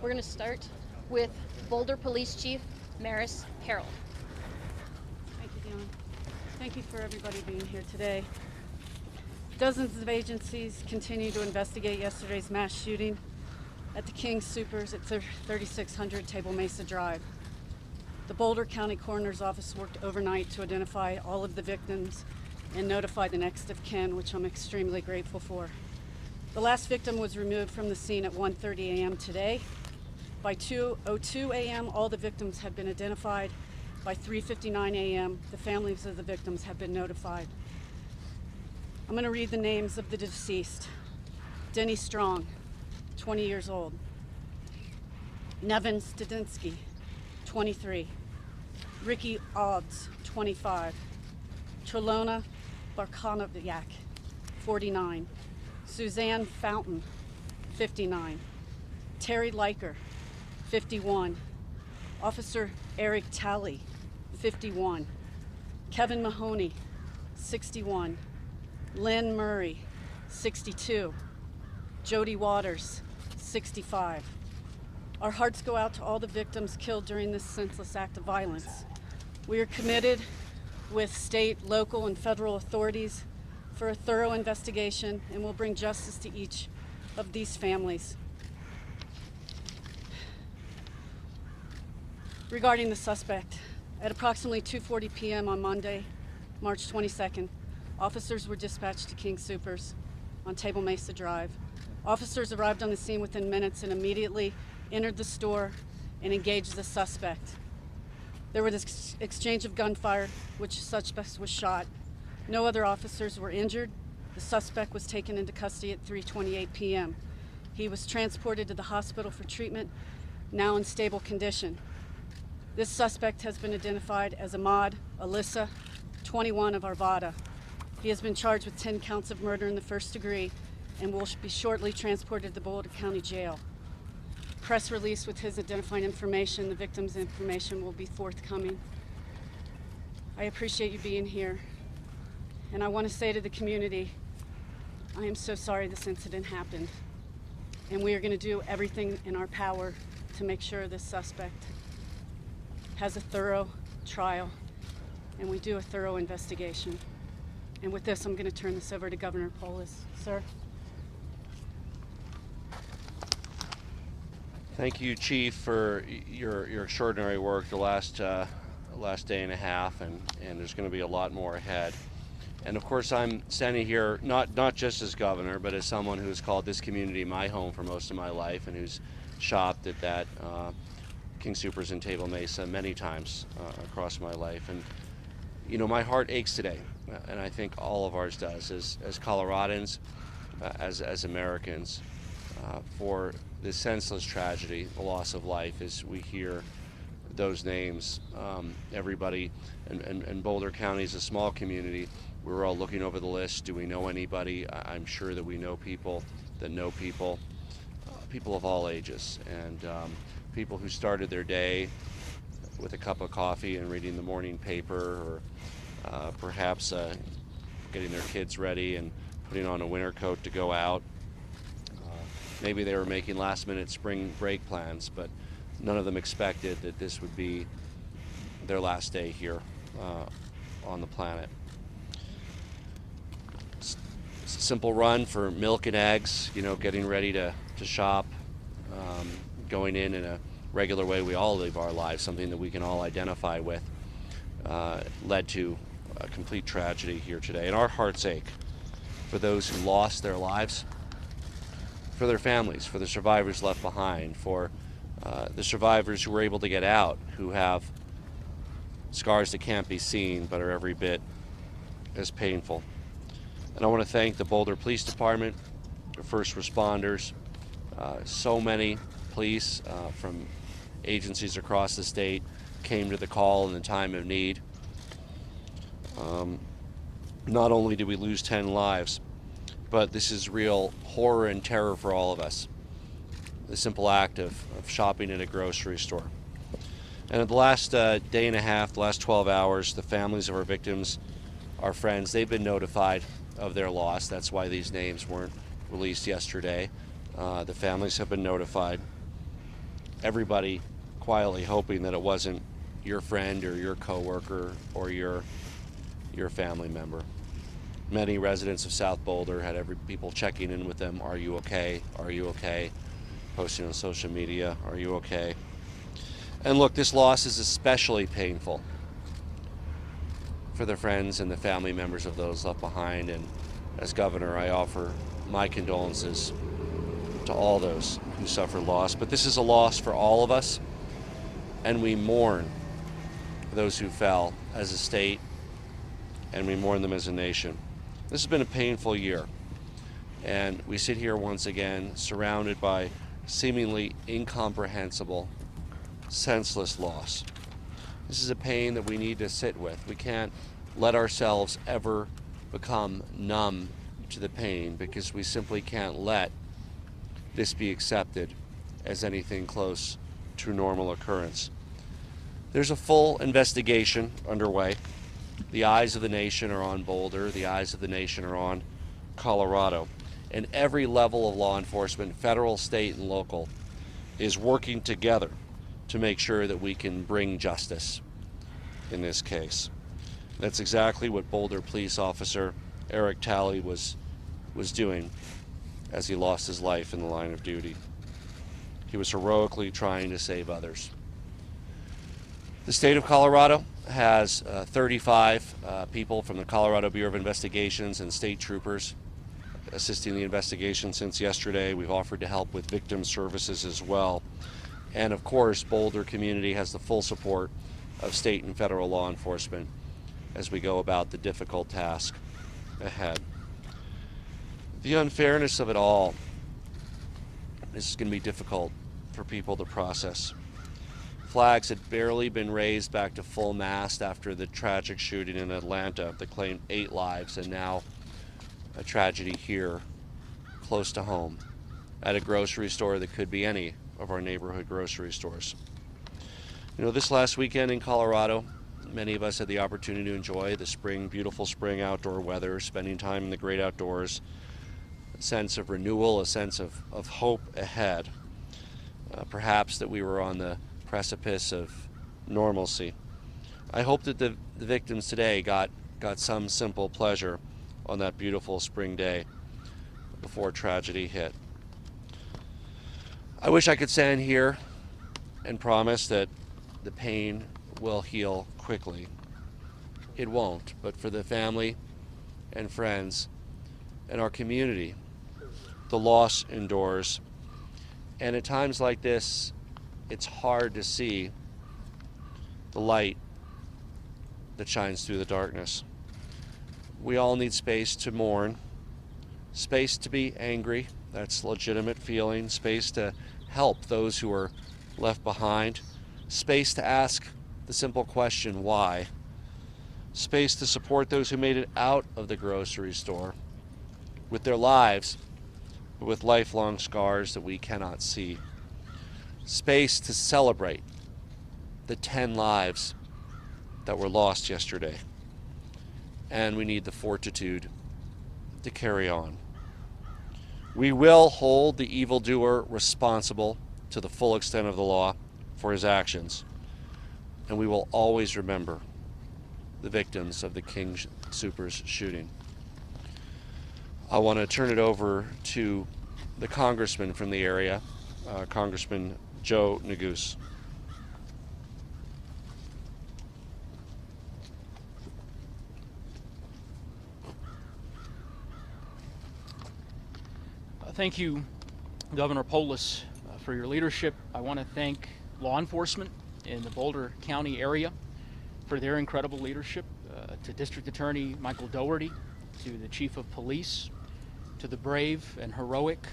We're going to start with Boulder Police Chief Maris Herold. Thank you, Dion. Thank you for everybody being here today. Dozens of agencies continue to investigate yesterday's mass shooting at the King Soopers at 3600 Table Mesa Drive. The Boulder County Coroner's Office worked overnight to identify all of the victims and notify the next of kin, which I'm extremely grateful for. The last victim was removed from the scene at 1:30 a.m. today. By 2:02 a.m., all the victims had been identified. By 3:59 a.m., the families of the victims have been notified. I'm going to read the names of the deceased. Denny Strong, 20 years old. Nevin Studinsky, 23. Ricky Obbs, 25. Trelona Barkanoviak, 49. Suzanne Fountain, 59. Terry Leiker, 51. Officer Eric Talley, 51. Kevin Mahoney, 61. Lynn Murray, 62. Jody Waters, 65. Our hearts go out to all the victims killed during this senseless act of violence. We are committed with state, local, and federal authorities for a thorough investigation, and will bring justice to each of these families. Regarding the suspect, at approximately 2:40 p.m. on Monday, March 22nd, officers were dispatched to King Soopers on Table Mesa Drive. Officers arrived on the scene within minutes and immediately entered the store and engaged the suspect. There was this exchange of gunfire, which the suspect was shot. No other officers were injured. The suspect was taken into custody at 3:28 p.m. He was transported to the hospital for treatment, now in stable condition. This suspect has been identified as Ahmad Alyssa, 21 of Arvada. He has been charged with 10 counts of murder in the first degree and will be shortly transported to the Boulder County Jail. Press release with his identifying information, the victim's information, will be forthcoming. I appreciate you being here. And I want to say to the community, I am so sorry this incident happened. And we are going to do everything in our power to make sure this suspect has a thorough trial and we do a thorough investigation. And with this, I'm going to turn this over to Governor Polis. Sir. Thank you, Chief, for your extraordinary work the last day and a half, and there's going to be a lot more ahead. And of course, I'm standing here not just as governor, but as someone who's called this community my home for most of my life, and who's shopped at that King Soopers in Table Mesa many times across my life. And you know, my heart aches today, and I think all of ours does, as Coloradans, as Americans, for this senseless tragedy, the loss of life, as we hear those names. Everybody, and Boulder County is a small community. We're all looking over the list. Do we know anybody? I'm sure that we know people that know people, people of all ages, and people who started their day with a cup of coffee and reading the morning paper, or perhaps getting their kids ready and putting on a winter coat to go out. Maybe they were making last-minute spring break plans, but none of them expected that this would be their last day here on the planet. Simple run for milk and eggs, you know, getting ready to shop, going in a regular way we all live our lives, something that we can all identify with, led to a complete tragedy here today. And our hearts ache for those who lost their lives, for their families, for the survivors left behind, for the survivors who were able to get out, who have scars that can't be seen but are every bit as painful. And I want to thank the Boulder Police Department, the first responders, so many police from agencies across the state came to the call in the time of need. Not only did we lose 10 lives, but this is real horror and terror for all of us. The simple act of shopping at a grocery store. And in the last day and a half, the last 12 hours, the families of our victims, our friends, they've been notified of their loss. That's why these names weren't released yesterday. The families have been notified. everybody quietly hoping that it wasn't your friend or your coworker or your family member. Many residents of South Boulder had people checking in with them. Are you okay? Are you okay? Posting on social media, are you okay? And look, this loss is especially painful for the friends and the family members of those left behind. And as governor, I offer my condolences to all those who suffer loss. But this is a loss for all of us, and we mourn those who fell as a state, and we mourn them as a nation. This has been a painful year, and we sit here once again surrounded by seemingly incomprehensible, senseless loss. This is a pain that we need to sit with. We can't let ourselves ever become numb to the pain, because we simply can't let this be accepted as anything close to a normal occurrence. There's a full investigation underway. The eyes of the nation are on Boulder. The eyes of the nation are on Colorado. And every level of law enforcement, federal, state, and local, is working together to make sure that we can bring justice in this case. That's exactly what Boulder police officer Eric Talley was doing as he lost his life in the line of duty. He was heroically trying to save others. The state of Colorado has 35 people from the Colorado Bureau of Investigations and state troopers assisting the investigation since yesterday. We've offered to help with victim services as well. And of course, Boulder community has the full support of state and federal law enforcement as we go about the difficult task ahead. The unfairness of it all, this is going to be difficult for people to process. Flags had barely been raised back to full mast after the tragic shooting in Atlanta that claimed 8 lives, and now a tragedy here close to home at a grocery store that could be any of our neighborhood grocery stores. You know, this last weekend in Colorado, many of us had the opportunity to enjoy the beautiful spring outdoor weather, spending time in the great outdoors, a sense of renewal, a sense of hope ahead. Perhaps that we were on the precipice of normalcy. I hope that the victims today got some simple pleasure on that beautiful spring day before tragedy hit. I wish I could stand here and promise that the pain will heal quickly. It won't, but for the family and friends and our community, the loss endures. And at times like this, it's hard to see the light that shines through the darkness. We all need space to mourn, space to be angry, that's legitimate feeling, space to help those who are left behind, space to ask the simple question, why? Space to support those who made it out of the grocery store with their lives, but with lifelong scars that we cannot see. Space to celebrate the 10 lives that were lost yesterday. And we need the fortitude to carry on. We will hold the evildoer responsible to the full extent of the law for his actions. And we will always remember the victims of the King Soopers shooting. I want to turn it over to the congressman from the area, Congressman Joe Neguse. Thank you, Governor Polis, for your leadership. I want to thank law enforcement in the Boulder County area for their incredible leadership, to District Attorney Michael Dougherty, to the Chief of Police, to the brave and heroic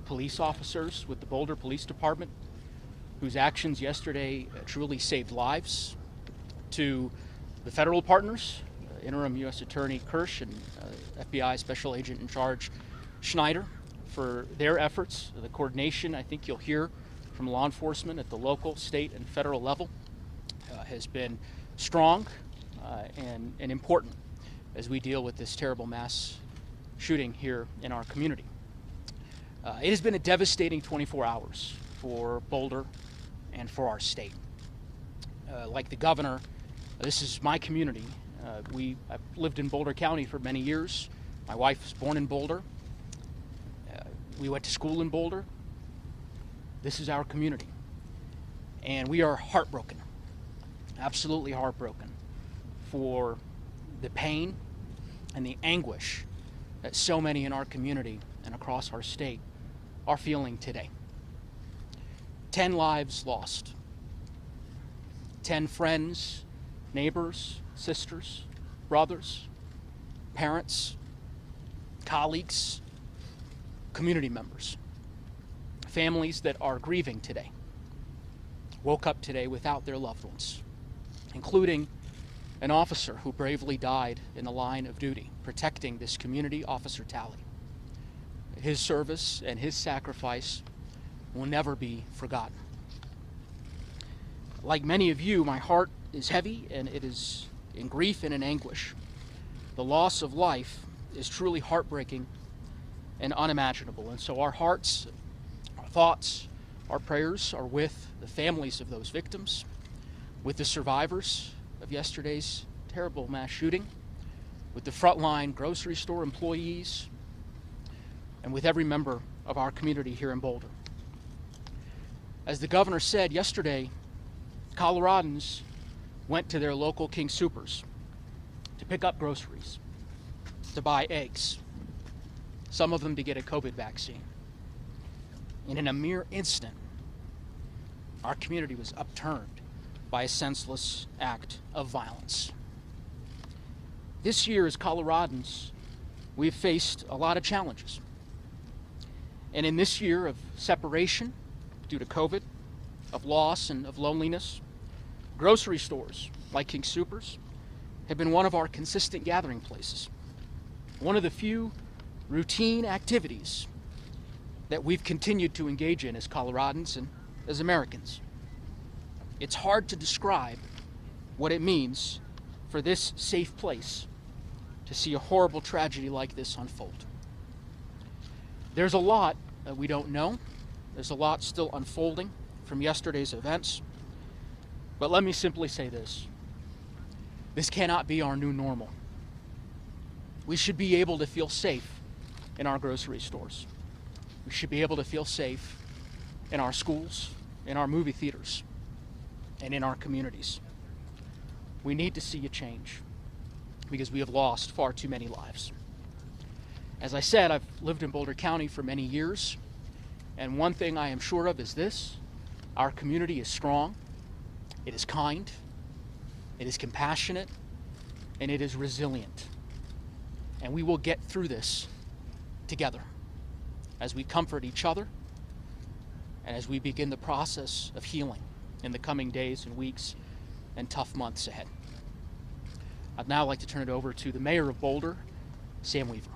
police officers with the Boulder Police Department, whose actions yesterday truly saved lives, to the federal partners, Interim U.S. Attorney Kirsch and FBI Special Agent in Charge Schneider, for their efforts. The coordination, I think you'll hear from law enforcement at the local, state, and federal level has been strong and important as we deal with this terrible mass shooting here in our community. It has been a devastating 24 hours for Boulder and for our state. Like the governor, this is my community. I've lived in Boulder County for many years. My wife was born in Boulder. We went to school in Boulder. This is our community. And we are heartbroken, absolutely heartbroken, for the pain and the anguish that so many in our community and across our state are feeling today. 10 lives lost. 10 friends, neighbors, sisters, brothers, parents, colleagues, community members, families that are grieving today, woke up today without their loved ones, including an officer who bravely died in the line of duty, protecting this community, Officer Talley. His service and his sacrifice will never be forgotten. Like many of you, my heart is heavy and it is in grief and in anguish. The loss of life is truly heartbreaking and unimaginable. And so our hearts, our thoughts, our prayers are with the families of those victims, with the survivors of yesterday's terrible mass shooting, with the frontline grocery store employees, and with every member of our community here in Boulder. As the governor said yesterday, Coloradans went to their local King Soopers to pick up groceries, to buy eggs, some of them to get a COVID vaccine. And in a mere instant, our community was upturned by a senseless act of violence. This year, as Coloradans, we've faced a lot of challenges. And in this year of separation due to COVID, of loss and of loneliness, grocery stores like King Soopers have been one of our consistent gathering places. One of the few routine activities that we've continued to engage in as Coloradans and as Americans. It's hard to describe what it means for this safe place to see a horrible tragedy like this unfold. There's a lot that we don't know. There's a lot still unfolding from yesterday's events. But let me simply say this. This cannot be our new normal. We should be able to feel safe in our grocery stores. We should be able to feel safe in our schools, in our movie theaters, and in our communities. We need to see a change because we have lost far too many lives. As I said, I've lived in Boulder County for many years, and one thing I am sure of is this: our community is strong, it is kind, it is compassionate, and it is resilient. And we will get through this together as we comfort each other and as we begin the process of healing in the coming days and weeks and tough months ahead. I'd now like to turn it over to the mayor of Boulder, Sam Weaver.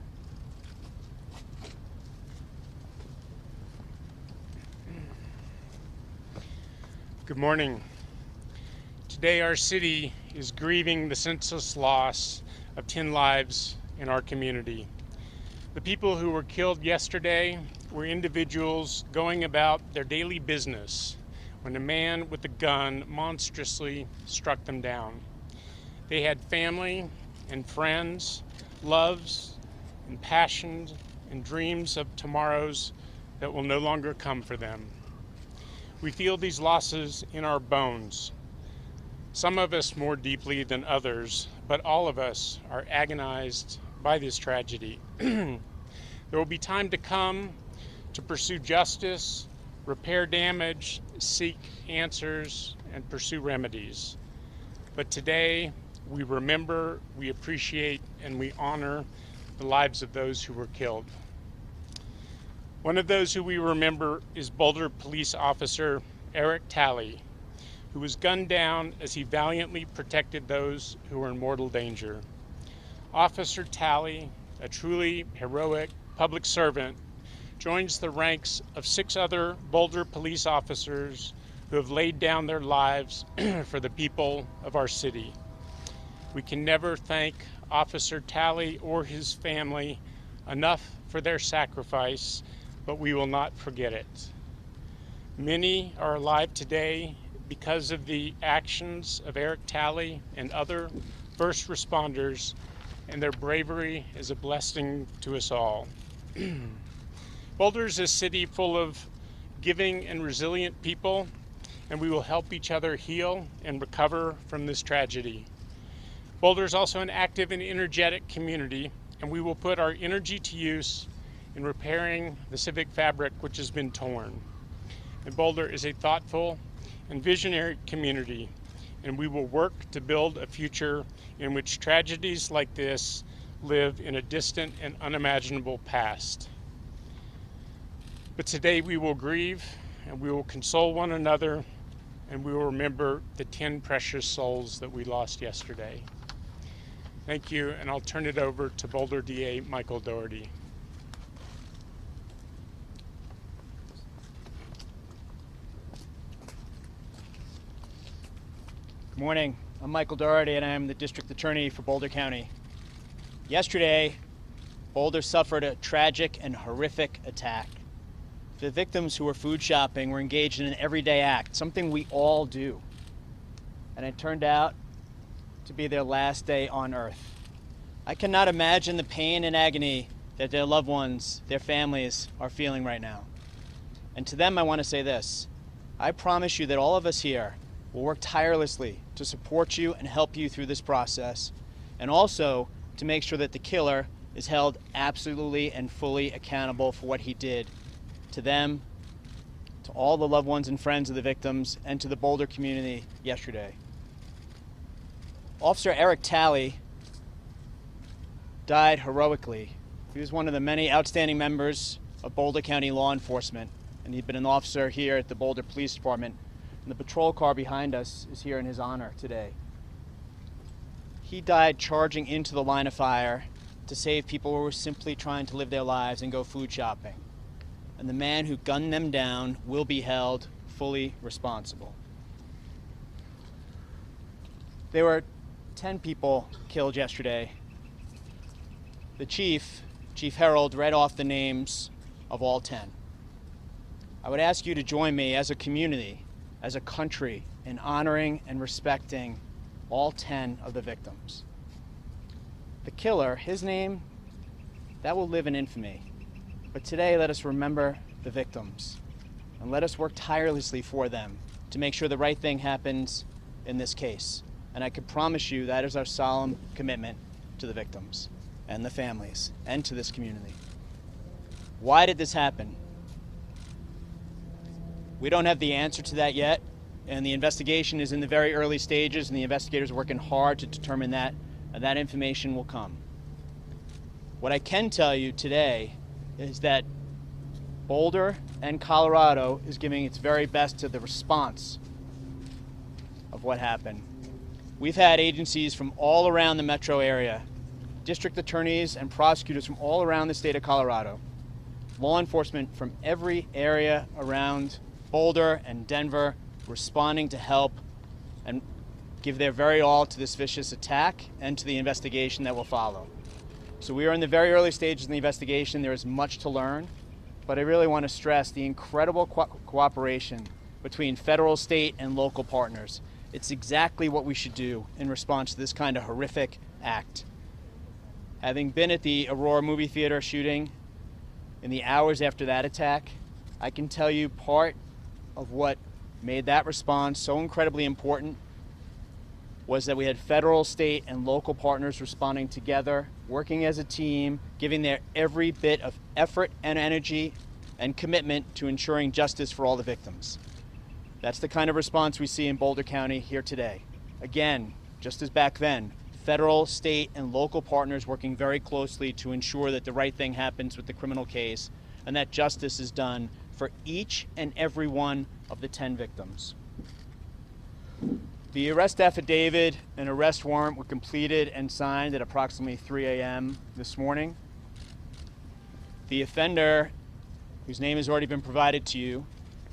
Good morning. Today our city is grieving the senseless loss of 10 lives in our community. The people who were killed yesterday were individuals going about their daily business when a man with a gun monstrously struck them down. They had family and friends, loves and passions and dreams of tomorrows that will no longer come for them. We feel these losses in our bones. Some of us more deeply than others, but all of us are agonized by this tragedy. There will be time to come to pursue justice, repair damage, seek answers, and pursue remedies. But today, we remember, we appreciate, and we honor the lives of those who were killed. One of those who we remember is Boulder police officer Eric Talley, who was gunned down as he valiantly protected those who were in mortal danger. Officer Talley, a truly heroic public servant, joins the ranks of 6 other Boulder police officers who have laid down their lives for the people of our city. We can never thank Officer Talley or his family enough for their sacrifice, but we will not forget it. Many are alive today because of the actions of Eric Talley and other first responders, and their bravery is a blessing to us all. Boulder is a city full of giving and resilient people, and we will help each other heal and recover from this tragedy. Boulder is also an active and energetic community, and we will put our energy to use in repairing the civic fabric which has been torn. And Boulder is a thoughtful and visionary community, and we will work to build a future in which tragedies like this live in a distant and unimaginable past. But today we will grieve, and we will console one another, and we will remember the 10 precious souls that we lost yesterday. Thank you, and I'll turn it over to Boulder DA Michael Doherty. Good morning. I'm Michael Doherty, and I'm the District Attorney for Boulder County. Yesterday, Boulder suffered a tragic and horrific attack. The victims who were food shopping were engaged in an everyday act, something we all do. And it turned out to be their last day on earth. I cannot imagine the pain and agony that their loved ones, their families, are feeling right now. And to them, I want to say this. I promise you that all of us here will work tirelessly to support you and help you through this process, and also to make sure that the killer is held absolutely and fully accountable for what he did to them, to all the loved ones and friends of the victims, and to the Boulder community yesterday. Officer Eric Talley died heroically. He was one of the many outstanding members of Boulder County law enforcement, and he'd been an officer here at the Boulder Police Department. And the patrol car behind us is here in his honor today. He died charging into the line of fire to save people who were simply trying to live their lives and go food shopping. And the man who gunned them down will be held fully responsible. There were 10 people killed yesterday. The Chief Herold, read off the names of all 10. I would ask you to join me as a community, as a country, in honoring and respecting all 10 of the victims. The killer, his name, that will live in infamy. But today, let us remember the victims, and let us work tirelessly for them to make sure the right thing happens in this case. And I can promise you that is our solemn commitment to the victims and the families and to this community. Why did this happen? We don't have the answer to that yet, and the investigation is in the very early stages, and the investigators are working hard to determine that, and that information will come. What I can tell you today is that Boulder and Colorado is giving its very best to the response of what happened. We've had agencies from all around the metro area, district attorneys and prosecutors from all around the state of Colorado, law enforcement from every area around Boulder and Denver responding to help and give their very all to this vicious attack and to the investigation that will follow. So we are in the very early stages of the investigation. There is much to learn, but I really want to stress the incredible cooperation between federal, state, and local partners. It's exactly what we should do in response to this kind of horrific act. Having been at the Aurora movie theater shooting in the hours after that attack, I can tell you part of what made that response so incredibly important was that we had federal, state, and local partners responding together, working as a team, giving their every bit of effort and energy and commitment to ensuring justice for all the victims. That's the kind of response we see in Boulder County here today. Again, just as back then, federal, state, and local partners working very closely to ensure that the right thing happens with the criminal case and that justice is done for each and every one of the 10 victims. The arrest affidavit and arrest warrant were completed and signed at approximately 3 a.m. this morning. The offender, whose name has already been provided to you,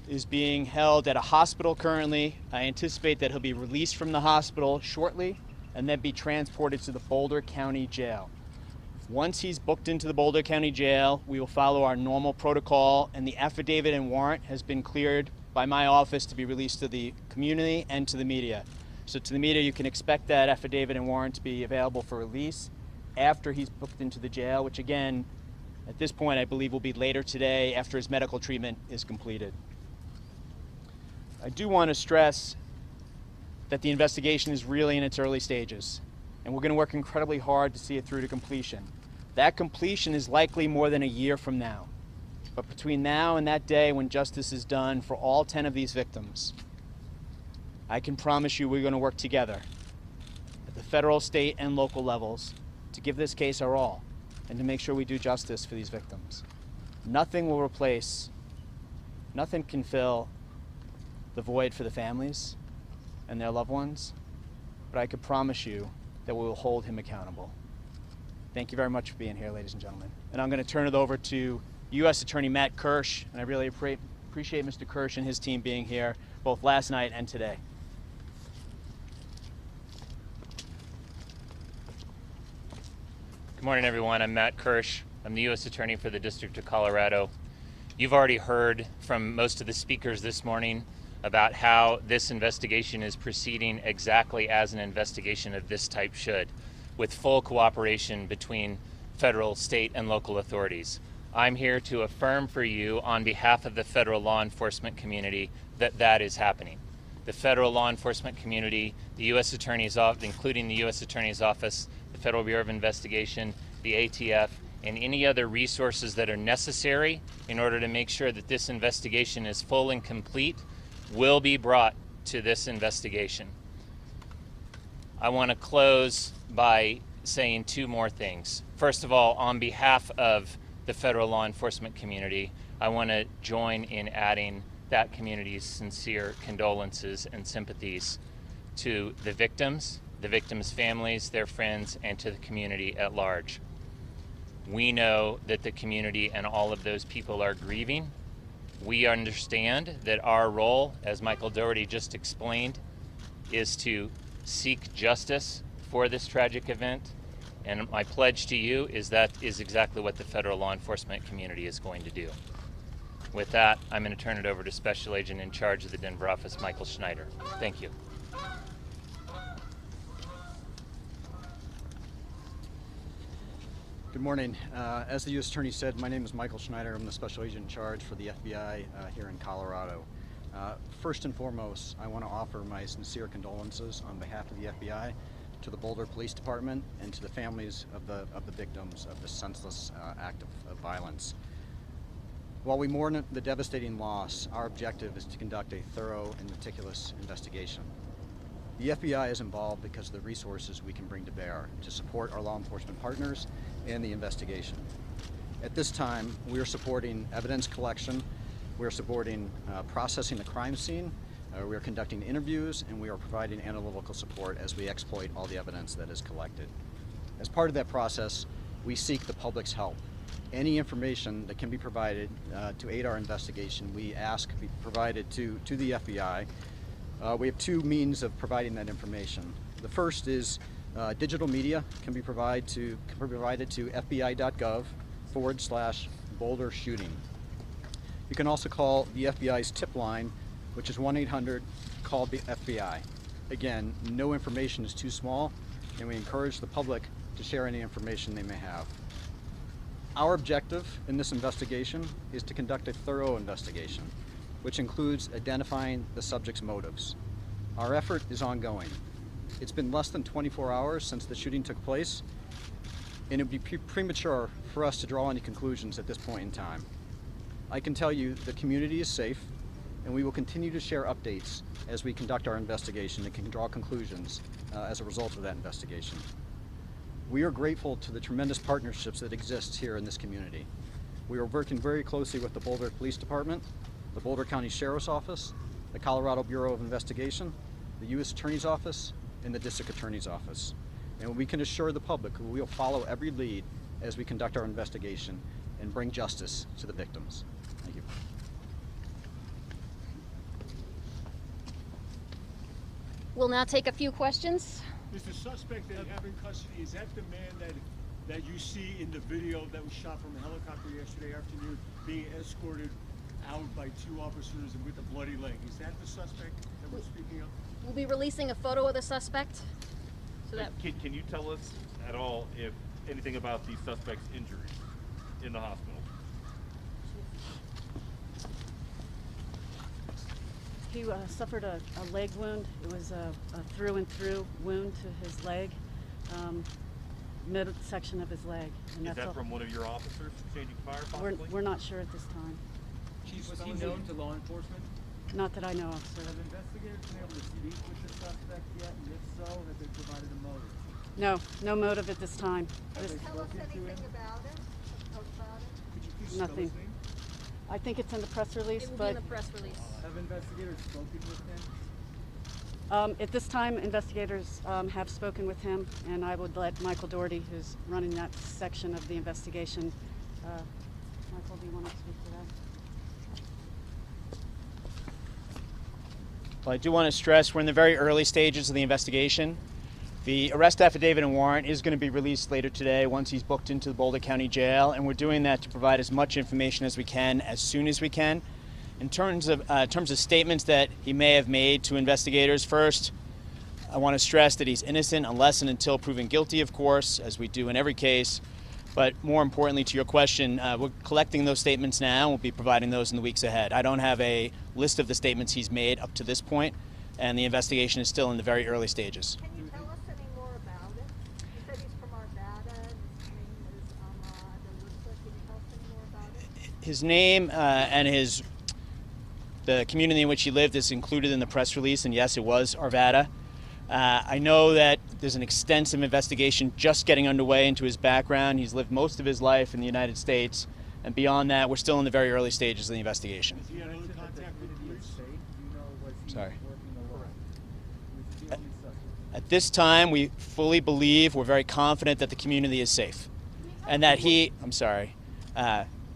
is being held at a hospital currently. I anticipate that he'll be released from the hospital shortly and then be transported to the Boulder County Jail. Once he's booked into the Boulder County Jail, we will follow our normal protocol, and the affidavit and warrant has been cleared by my office to be released to the community and to the media. So to the media, you can expect that affidavit and warrant to be available for release after he's booked into the jail, which again, at this point, I believe will be later today after his medical treatment is completed. I do want to stress that the investigation is really in its early stages, and we're going to work incredibly hard to see it through to completion. That completion is likely more than a year from now. But between now and that day when justice is done for all 10 of these victims, I can promise you we're going to work together at the federal, state, and local levels to give this case our all and to make sure we do justice for these victims. Nothing will replace, nothing can fill the void for the families and their loved ones, but I could promise you that we will hold him accountable. Thank you very much for being here, ladies and gentlemen. And I'm going to turn it over to U.S. Attorney Matt Kirsch, and I really appreciate Mr. Kirsch and his team being here both last night and today. Good morning, everyone. I'm Matt Kirsch. I'm the U.S. Attorney for the District of Colorado. You've already heard from most of the speakers this morning about how this investigation is proceeding exactly as an investigation of this type should, with full cooperation between federal, state, and local authorities. I'm here to affirm for you on behalf of the federal law enforcement community that that is happening. The federal law enforcement community, the U.S. Attorney's Office, including the U.S. Attorney's Office, the Federal Bureau of Investigation, the ATF, and any other resources that are necessary in order to make sure that this investigation is full and complete will be brought to this investigation. I want to close by saying two more things. First of all, on behalf of the federal law enforcement community, I want to join in adding that community's sincere condolences and sympathies to the victims' families, their friends, and to the community at large. We know that the community and all of those people are grieving. We understand that our role, as Michael Dougherty just explained, is to seek justice for this tragic event. And my pledge to you is that is exactly what the federal law enforcement community is going to do. With that, I'm going to turn it over to Special Agent in charge of the Denver office, Michael Schneider. Thank you. Good morning. As the U.S. Attorney said, my name is Michael Schneider. I'm the Special Agent in charge for the FBI here in Colorado. First and foremost, I want to offer my sincere condolences on behalf of the FBI to the Boulder Police Department and to the families of the victims of this senseless act of violence. While we mourn the devastating loss, our objective is to conduct a thorough and meticulous investigation. The FBI is involved because of the resources we can bring to bear to support our law enforcement partners and the investigation. At this time, we are supporting evidence collection, we are supporting processing the crime scene, we are conducting interviews, and we are providing analytical support as we exploit all the evidence that is collected. As part of that process, we seek the public's help. Any information that can be provided to aid our investigation, we ask be provided to the FBI. We have two means of providing that information. The first is digital media can be provided to fbi.gov/Boulder shooting. You can also call the FBI's tip line, which is 1-800-CALL-FBI. Again, no information is too small, and we encourage the public to share any information they may have. Our objective in this investigation is to conduct a thorough investigation, which includes identifying the subject's motives. Our effort is ongoing. It's been less than 24 hours since the shooting took place, and it would be premature for us to draw any conclusions at this point in time. I can tell you the community is safe, and we will continue to share updates as we conduct our investigation and can draw conclusions as a result of that investigation. We are grateful to the tremendous partnerships that exist here in this community. We are working very closely with the Boulder Police Department, the Boulder County Sheriff's Office, the Colorado Bureau of Investigation, the U.S. Attorney's Office, and the District Attorney's Office. And we can assure the public we will follow every lead as we conduct our investigation and bring justice to the victims. Thank you. We'll now take a few questions. Is the suspect that you have in custody, is that the man that you see in the video that was shot from a helicopter yesterday afternoon being escorted out by two officers and with a bloody leg. Is that the suspect that we're speaking of? We'll be releasing a photo of the suspect. So that Can you tell us at all if anything about the suspect's injuries in the hospital? He suffered a leg wound. It was a through and through wound to his leg, midsection of his leg. And Is that's that from one of your officers changing fire, we're, possibly? we're not sure at this time. Chief, was he known to law enforcement? Not that I know of, sir. Have investigators been able to speak with the suspect yet? And if so, have they provided a motive? No, no motive at this time. Have they Tell us spoken to anything him? about it? Could you please spell Nothing. his name? I think it's in the press release, it will be but in the press release. Have investigators spoken with him? at this time, investigators have spoken with him, and I would let Michael Doherty, who's running that section of the investigation. Michael, do you want to speak to that? Well, I do want to stress we're in the very early stages of the investigation. The arrest affidavit and warrant is going to be released later today once he's booked into the Boulder County Jail, and we're doing that to provide as much information as we can, as soon as we can. In terms of statements that he may have made to investigators, first, I want to stress that he's innocent unless and until proven guilty, of course, as we do in every case. But more importantly, to your question, we're collecting those statements now, and we'll be providing those in the weeks ahead. I don't have a list of the statements he's made up to this point, and the investigation is still in the very early stages. Can you tell us any more about it? You said he's from Arvada, and his name is Arvada. Can you tell us any more about it? His name and the community in which he lived is included in the press release, and yes, it was Arvada. I know that there's an extensive investigation just getting underway into his background. He's lived most of his life in the United States, and beyond that, we're still in the very early stages of the investigation. Has he had any contact with the police? Sorry. Working alone? Was he the only suspect? At this time, we fully believe, we're very confident that the community is safe, and that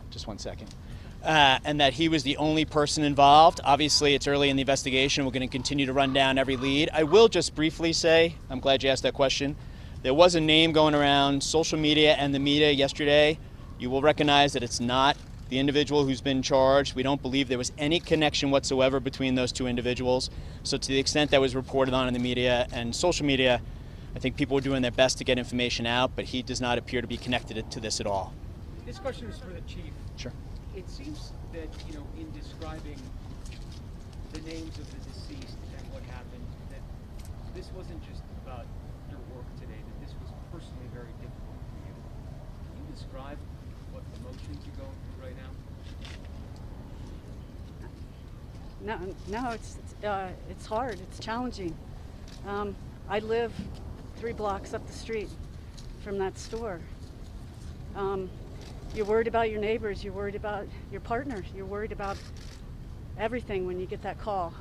just one second, and that he was the only person involved. Obviously, it's early in the investigation. We're going to continue to run down every lead. I will just briefly say, I'm glad you asked that question, there was a name going around social media and the media yesterday. You will recognize that it's not the individual who's been charged. We don't believe there was any connection whatsoever between those two individuals. So to the extent that was reported on in the media and social media, I think people were doing their best to get information out, but he does not appear to be connected to this at all. This question is for the chief. Sure. It seems that, in describing the names of the deceased and what happened, that this wasn't just about your work today, that this was personally very difficult for you. Can you describe what emotions you're going through right now? No, it's hard. It's challenging. I live 3 blocks up the street from that store. You're worried about your neighbors. You're worried about your partner. You're worried about everything when you get that call.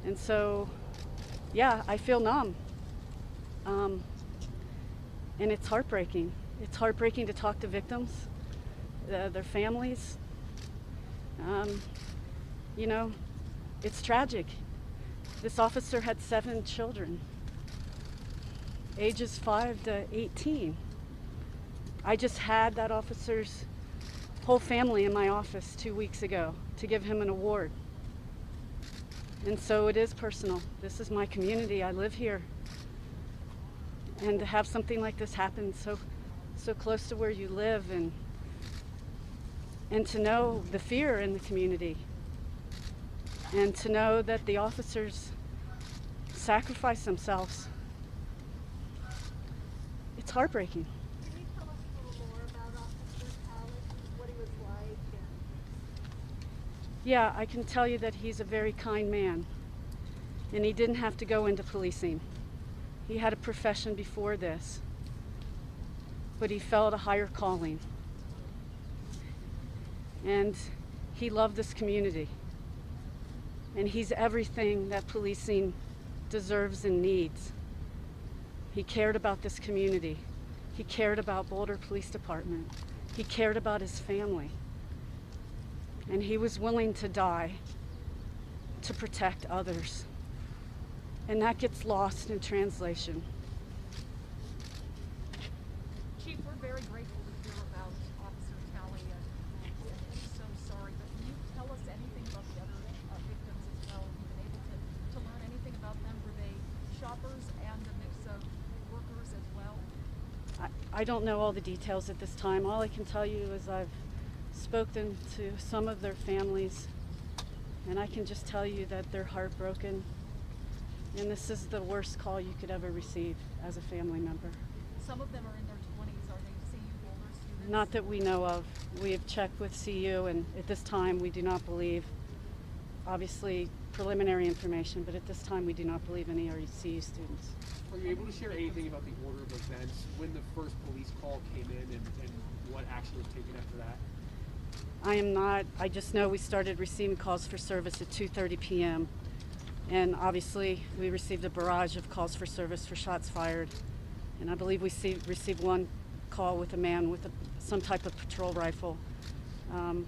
And so, yeah, I feel numb. And it's heartbreaking. It's heartbreaking to talk to victims, their families. It's tragic. This officer had 7 children, ages 5 to 18. I just had that officer's whole family in my office 2 weeks ago to give him an award. And so it is personal. This is my community. I live here. And to have something like this happen so close to where you live, and to know the fear in the community, and to know that the officers sacrifice themselves, it's heartbreaking. Can you tell us a little more about Officer Alex, what he was like? Yeah, I can tell you that he's a very kind man, and he didn't have to go into policing. He had a profession before this, but he felt a higher calling. And he loved this community. And he's everything that policing deserves and needs. He cared about this community. He cared about Boulder Police Department. He cared about his family. And he was willing to die to protect others. And that gets lost in translation. Chief, we're very grateful to hear about Officer Talley. I'm so sorry, but can you tell us I don't know all the details at this time. All I can tell you is I've spoken to some of their families, and I can just tell you that they're heartbroken. And this is the worst call you could ever receive as a family member. Some of them are in their 20s. Are they CU Boulder students? Not that we know of. We have checked with CU, and at this time we do not believe, obviously preliminary information, but at this time we do not believe any are CU students. Are you able to share anything about the order of events, when the first police call came in and what action was taken after that? I am not. I just know we started receiving calls for service at 2:30 p.m. And obviously we received a barrage of calls for service for shots fired. And I believe we received one call with a man with some type of patrol rifle. And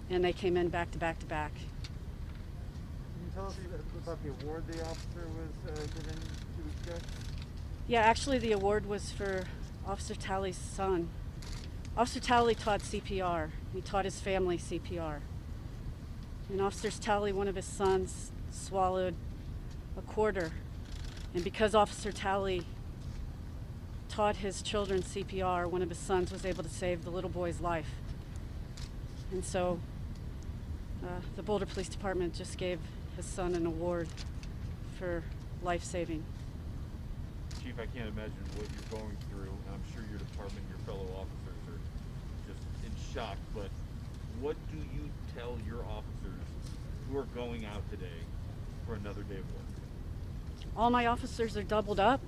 they came in back to back to back. Can you tell us about the award the officer was given 2 weeks ago? Yeah, actually the award was for Officer Talley's son. Officer Talley taught CPR. He taught his family CPR. And Officer Talley, one of his sons, swallowed a quarter. And because Officer Talley taught his children CPR, one of his sons was able to save the little boy's life. And so the Boulder Police Department just gave his son an award for life saving. Chief, I can't imagine what you're going through. I'm sure your department, your fellow officers are just in shock, but what do you tell your officers who are going out today for another day of work? All my officers are doubled up.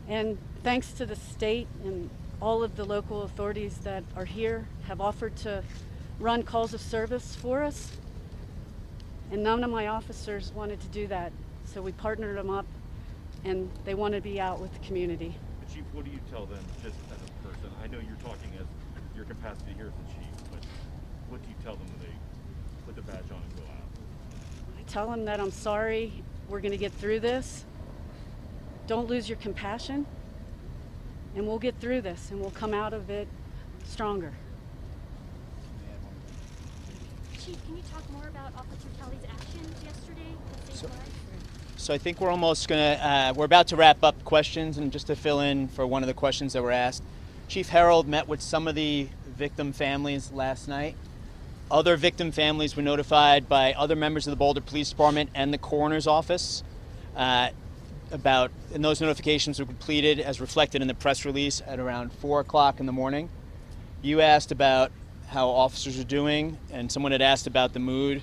And thanks to the state and all of the local authorities that are here have offered to run calls of service for us. And none of my officers wanted to do that. So we partnered them up and they want to be out with the community. But Chief, what do you tell them just as a person? I know you're talking as your capacity here as the chief, but what do you tell them when they put the badge on and go out? I tell them that I'm sorry, we're going to get through this. Don't lose your compassion, and we'll get through this, and we'll come out of it stronger. Chief, can you talk more about Officer Talley's actions yesterday that saved lives? So I think we're almost gonna, we're about to wrap up questions, and just to fill in for one of the questions that were asked, Chief Herold met with some of the victim families last night. Other victim families were notified by other members of the Boulder Police Department and the coroner's office and those notifications were completed as reflected in the press release at around 4 o'clock in the morning. You asked about how officers are doing, and someone had asked about the mood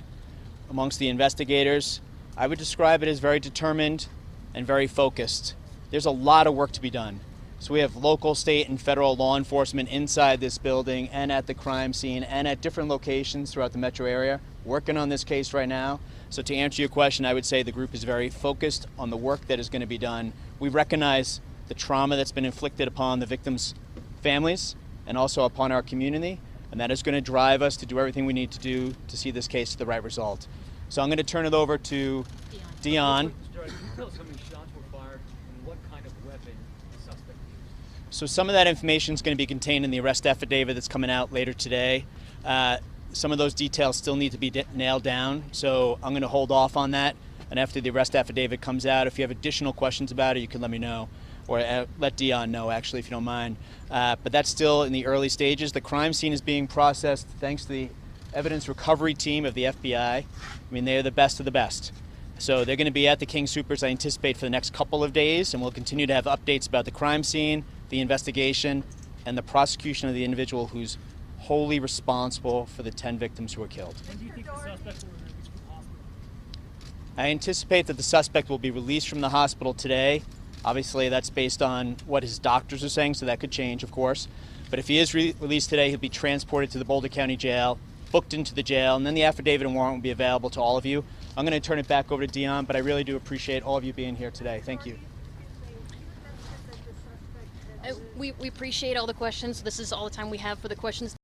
amongst the investigators. I would describe it as very determined and very focused. There's a lot of work to be done. So we have local, state, and federal law enforcement inside this building and at the crime scene and at different locations throughout the metro area working on this case right now. So to answer your question, I would say the group is very focused on the work that is going to be done. We recognize the trauma that's been inflicted upon the victims' families and also upon our community, and that is going to drive us to do everything we need to do to see this case to the right result. So I'm going to turn it over to Dion. Can you tell us how many shots were fired and what kind of weapon the suspect used? So some of that information is going to be contained in the arrest affidavit that's coming out later today. Some of those details still need to be nailed down, so I'm going to hold off on that. And after the arrest affidavit comes out, if you have additional questions about it, you can let me know, or let Dion know, actually, if you don't mind. But that's still in the early stages. The crime scene is being processed thanks to the evidence recovery team of the FBI. I mean, they're the best of the best. So they're going to be at the King Soopers, I anticipate, for the next couple of days, and we'll continue to have updates about the crime scene, the investigation, and the prosecution of the individual who's wholly responsible for the 10 victims who were killed. When do you think the suspect will be released from the hospital? I anticipate that the suspect will be released from the hospital today. Obviously, that's based on what his doctors are saying, so that could change, of course. But if he is released today, he'll be transported to the Boulder County Jail, booked into the jail, and then the affidavit and warrant will be available to all of you. I'm going to turn it back over to Dion, but I really do appreciate all of you being here today. Thank you. We appreciate all the questions. This is all the time we have for the questions.